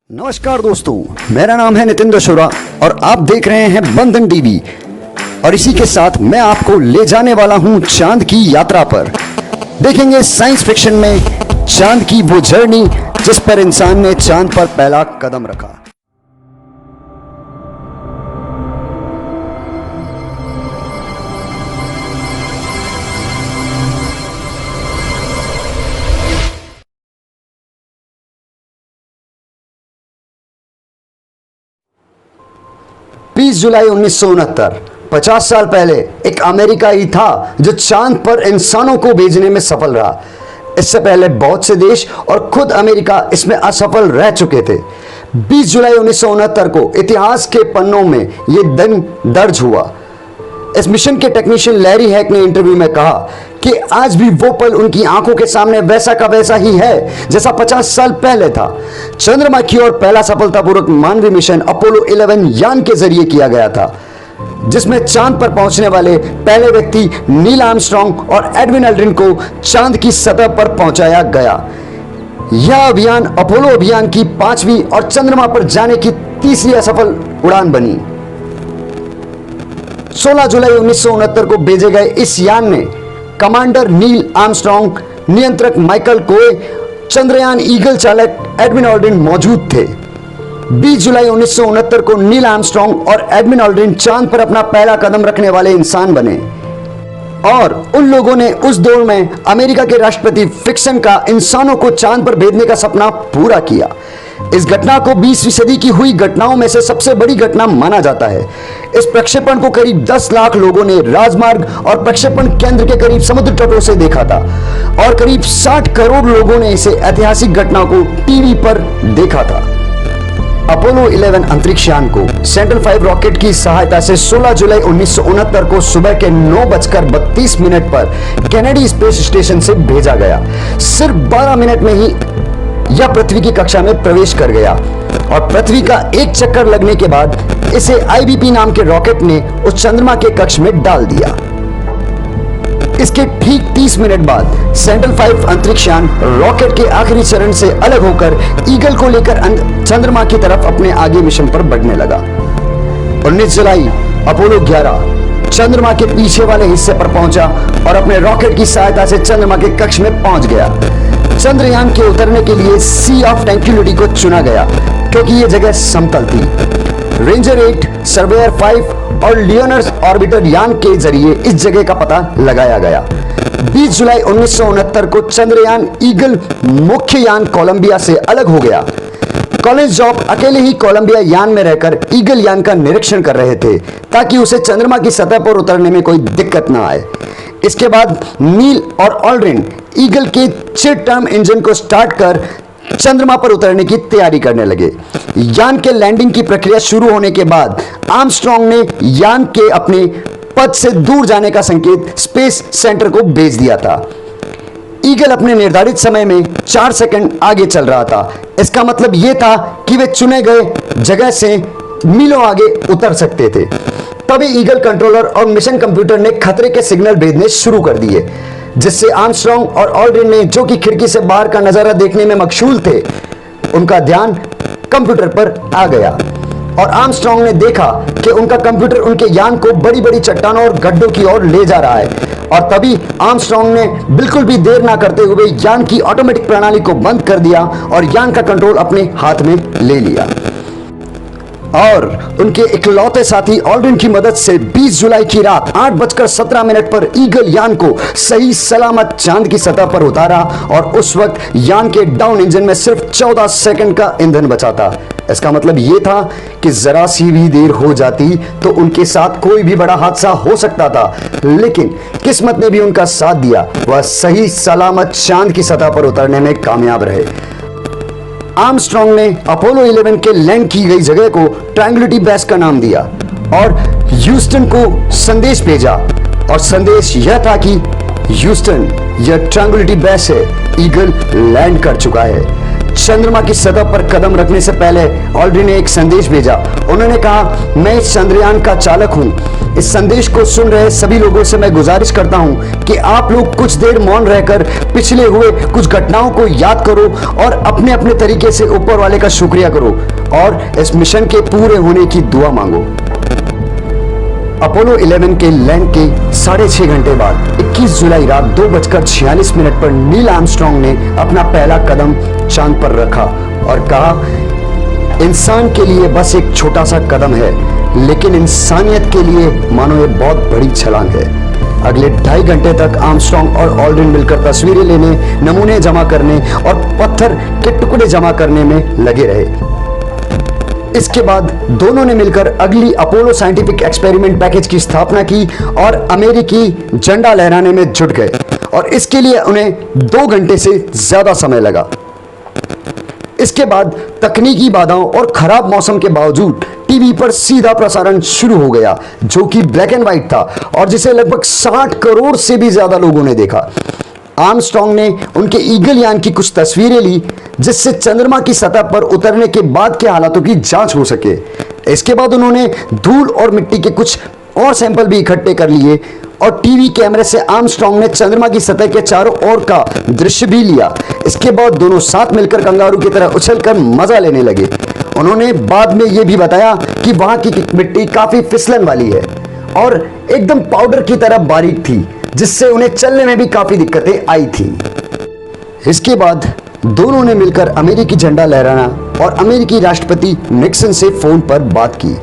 नमस्कार दोस्तों, मेरा नाम है नितिन दशोरा और आप देख रहे हैं बंधन टीवी। और इसी के साथ मैं आपको ले जाने वाला हूं चांद की यात्रा पर। देखेंगे साइंस फिक्शन में चांद की वो जर्नी जिस पर इंसान ने चांद पर पहला कदम रखा। जुलाई 1969, 50 साल पहले एक अमेरिका ही था जो चांद पर इंसानों को भेजने में सफल रहा। इससे पहले बहुत से देश और खुद अमेरिका इसमें असफल रह चुके थे। 20 जुलाई 1969 को इतिहास के पन्नों में यह दिन दर्ज हुआ। इस मिशन के टेक्नीशियन लैरी हैक ने इंटरव्यू में कहा कि आज भी वो पल उनकी आंखों के सामने वैसा का वैसा ही है जैसा 50 साल पहले था। चंद्रमा की ओर पहला सफलतापूर्वक मानवीय मिशन अपोलो 11 यान के जरिए किया गया था, जिसमें चांद पर पहुंचने वाले पहले व्यक्ति नील आर्मस्ट्रांग और एडविन एल्ड्रिन को चांद की सतह पर पहुंचाया गया। यह अभियान अपोलो अभियान की 5वीं और चंद्रमा पर जाने की 3री असफल उड़ान बनी। 16 जुलाई 1969 को भेजे गए इस यान में कमांडर नील आर्मस्ट्रांग, नियंत्रक माइकल कोए, चंद्रयान ईगल चालक एडविन ऑल्ड्रिन मौजूद थे। 20 जुलाई 1969 को नील आर्मस्ट्रांग और एडविन ऑल्ड्रिन चांद पर अपना पहला कदम रखने वाले इंसान बने और उन लोगों ने उस दौर में अमेरिका के राष्ट्रपति फिक्सन का इंसानों को चांद पर भेजने का सपना पूरा किया। इस घटना को 20वीं सदी की हुई घटनाओं में से सबसे बड़ी घटना माना जाता है। इस प्रक्षेपण को करीब 10 लाख लोगों ने राजमार्ग और प्रक्षेपण केंद्र के करीब समुद्र तटों से देखा था और करीब 60 करोड़ लोगों ने इसे ऐतिहासिक घटना को टीवी पर देखा था। अपोलो 11 अंतरिक्ष यान को सेंट्रल 5 रॉकेट की सहायता से 16 जुलाई 1969 को सुबह के 9:32 पर केनेडी स्पेस स्टेशन से भेजा गया। सिर्फ 12 मिनट में ही यह पृथ्वी की कक्षा में प्रवेश कर गया और पृथ्वी का एक चक्कर लगने के बाद इसे आईबीपी नाम के रॉकेट ने उस चंद्रमा के कक्ष में डाल दिया। इसके ठीक 30 मिनट बाद सेंट्रल 5 अंतरिक्ष यान रॉकेट के आखिरी चरण से अलग होकर ईगल को लेकर चंद्रमा की तरफ अपने आगे मिशन पर बढ़ने लगा। 19 जुलाई अपोलो 11 चंद्रमा के पीछे वाले हिस्से पर पहुंचा और अपने रॉकेट की सहायता से चंद्रमा के कक्ष में पहुंच गया। चंद्रयान के उतरने के लिए सी ऑफ ट्रैंक्विलिटी को चुना गया क्योंकि यह जगह समतल थी। रेंजर 8, सर्वेयर 5 और लियोनस ऑर्बिटर यान के जरिए इस जगह का पता लगाया गया। 20 जुलाई 1969 को चंद्रयान ईगल मुख्य यान कोलंबिया से अलग हो गया। कॉलेज जॉब अकेले ही कोलंबिया यान में रहकर ईगल यान का निरीक्षण कर रहे थे ताकि उसे चंद्रमा की सतह पर उतरने में कोई दिक्कत ना आए। इसके बाद नील और ऑल्ड्रिन ईगल के 6 टर्म इंजन को स्टार्ट कर चंद्रमा पर उतरने की तैयारी करने लगे। यान के लैंडिंग की प्रक्रिया शुरू होने के बाद आर्मस्ट्रांग ने यान के अपने पथ से दूर जाने का संकेत स्पेस सेंटर को भेज दिया था। ईगल अपने निर्धारित समय में 4 सेकंड आगे चल रहा था। इसका मतलब यह था कि वे चुने गए जगह से मीलों आगे उतर सकते थे। तभी ईगल कंट्रोलर और मिशन कंप्यूटर ने खतरे के सिग्नल भेजने शुरू कर दिए, जिससे आर्मस्ट्रांग और ऑल्ड्रिन ने, जो कि खिड़की से बाहर का नजारा देखने में मशगूल थे, उनका ध्यान कंप्यूटर पर आ गया और आर्मस्ट्रांग ने देखा कि उनका कंप्यूटर उनके यान को बड़ी बड़ी चट्टानों और गड्ढों की ओर ले जा रहा है। और तभी आर्मस्ट्रांग ने बिल्कुल भी देर ना करते हुए यान की ऑटोमेटिक प्रणाली को बंद कर दिया और यान का कंट्रोल अपने हाथ में ले लिया। और उनके इकलौते साथी ऑल्ड्रिन की मदद से 20 जुलाई की रात 8:17 पर ईगल यान को सही सलामत चांद की सतह पर उतारा और उस वक्त यान के डाउन इंजन में सिर्फ 14 सेकंड का ईंधन बचा था। इसका मतलब यह था कि जरा सी भी देर हो जाती तो उनके साथ कोई भी बड़ा हादसा हो सकता था, लेकिन किस्मत ने भी उनका साथ दिया। वह सही सलामत चांद की सतह पर उतरने में कामयाब रहे। आर्मस्ट्रांग ने अपोलो 11 के लैंड की गई जगह को ट्रायंगुलरिटी बेस का नाम दिया और ह्यूस्टन को संदेश भेजा और संदेश यह था कि ह्यूस्टन, यह ट्रायंगुलरिटी बेस है, ईगल लैंड कर चुका है। चंद्रमा की सतह पर कदम रखने से पहले ऑल्ड्रिन ने एक संदेश भेजा। उन्होंने कहा, मैं इस चंद्रयान का चालक हूं। इस संदेश को सुन रहे सभी लोगों से मैं गुजारिश करता हूं कि आप लोग कुछ देर मौन रहकर पिछले हुए कुछ घटनाओं को याद करो और अपने अपने तरीके से ऊपर वाले का शुक्रिया करो और इस मिशन के पूरे होने की दुआ मांगो। अपोलो 11 के लैंड के 6.5 घंटे बाद 21 जुलाई रात 2:46 पर नील आर्मस्ट्रांग ने अपना पहला कदम चांद पर रखा और कहा, इंसान के लिए बस एक छोटा सा कदम है, लेकिन इंसानियत के लिए मानो ये बहुत बड़ी छलांग है। अगले 2.5 घंटे तक आर्मस्ट्रांग और ऑल्ड्रिन मिलकर तस्वीरें लेने, नमूने जमा करने और पत्थर के टुकड़े जमा करने में लगे रहे। इसके बाद दोनों ने मिलकर अगली अपोलो साइंटिफिक एक्सपेरिमेंट पैकेज की स्थापना की और अमेरिकी झंडा लहराने में जुट गए और इसके लिए उन्हें 2 घंटे से ज्यादा समय लगा। इसके बाद तकनीकी बाधाओं और खराब मौसम के बावजूद टीवी पर सीधा प्रसारण शुरू हो गया, जो कि ब्लैक एंड व्हाइट था और जिसे लगभग 60 करोड़ से भी ज्यादा लोगों ने देखा। आर्मस्ट्रांग ने उनके ईगल यान की कुछ तस्वीरें ली, जिससे चंद्रमा की सतह पर उतरने के बाद के हालातों की जांच हो सके। इसके बाद उन्होंने धूल और मिट्टी के कुछ और सैंपल भी इकट्ठे कर लिए और टीवी कैमरे से आर्मस्ट्रांग ने चंद्रमा की सतह के चारों ओर का दृश्य भी लिया। इसके बाद दोनों साथ मिलकर कंगारू की तरह उछलकर मजा लेने लगे। उन्होंने बाद में यह भी बताया कि वहां की मिट्टी काफी फिसलन वाली है और एकदम पाउडर की तरह बारीक थी, जिससे उन्हें चलने में भी काफी दिक्कतें आई थी। इसके बाद दोनों ने मिलकर अमेरिकी झंडा लहराना और अमेरिकी राष्ट्रपति निक्सन से फोन पर बात की।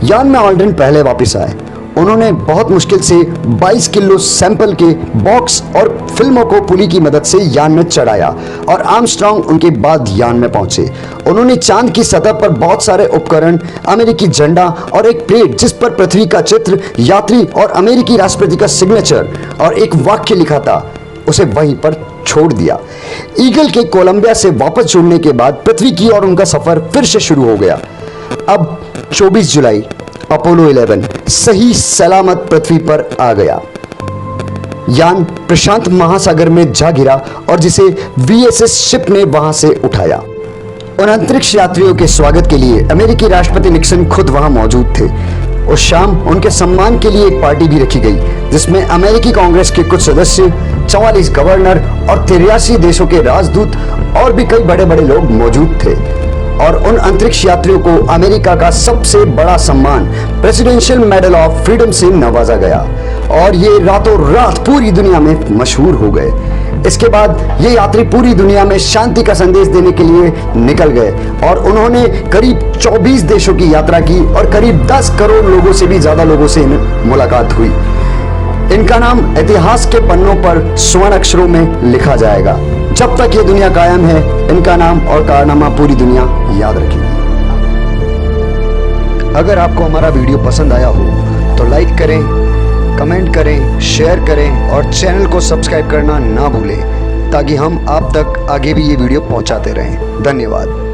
यान में ऑल्ड्रिन पहले वापस आए। उन्होंने बहुत मुश्किल से 22 किलो सैंपल के बॉक्स और फिल्मों को पुली की मदद से यान में चढ़ाया और आर्मस्ट्रांग उनके बाद यान में पहुंचे। उन्होंने चांद की सतह पर बहुत सारे उपकरण, अमेरिकी झंडा और एक प्लेट जिस पर पृथ्वी का चित्र, यात्री और अमेरिकी राष्ट्रपति का सिग्नेचर और एक वाक्य लिखा था, उसे वहीं पर छोड़ दिया। ईगल के कोलंबिया से वापस जुड़ने के बाद पृथ्वी की और उनका सफर फिर से शुरू हो गया। अब 24 जुलाई अपोलो 11 सही सलामत पृथ्वी पर आ गया। यान प्रशांत महासागर में जा गिरा और जिसे वीएसएस शिप ने वहां से उठाया। उन अंतरिक्ष यात्रियों के स्वागत के लिए अमेरिकी राष्ट्रपति निक्सन खुद वहां मौजूद थे। उस शाम उनके सम्मान के लिए एक पार्टी भी रखी गई, जिसमें अमेरिकी कांग्रेस के कुछ सदस्य, 44 गवर्नर और 83 देशों के राजदूत और भी कई बड़े बड़े लोग मौजूद थे। और उन अंतरिक्ष यात्रियों को अमेरिका का सबसे बड़ा सम्मान प्रेसिडेंशियल मेडल ऑफ फ्रीडम से नवाजा गया और ये रातों रात पूरी दुनिया में मशहूर हो गए। इसके बाद ये यात्री पूरी दुनिया में शांति का संदेश देने के लिए निकल गए और उन्होंने करीब 24 देशों की यात्रा की और करीब 10 करोड़ लोगों से भी ज्यादा लोगों से मुलाकात हुई। इनका नाम इतिहास के पन्नों पर स्वर्ण अक्षरों में लिखा जाएगा। जब तक ये दुनिया कायम है, इनका नाम और कारनामा पूरी दुनिया याद रखेगी। अगर आपको हमारा वीडियो पसंद आया हो तो लाइक करें, कमेंट करें, शेयर करें और चैनल को सब्सक्राइब करना ना भूलें, ताकि हम आप तक आगे भी ये वीडियो पहुंचाते रहें। धन्यवाद।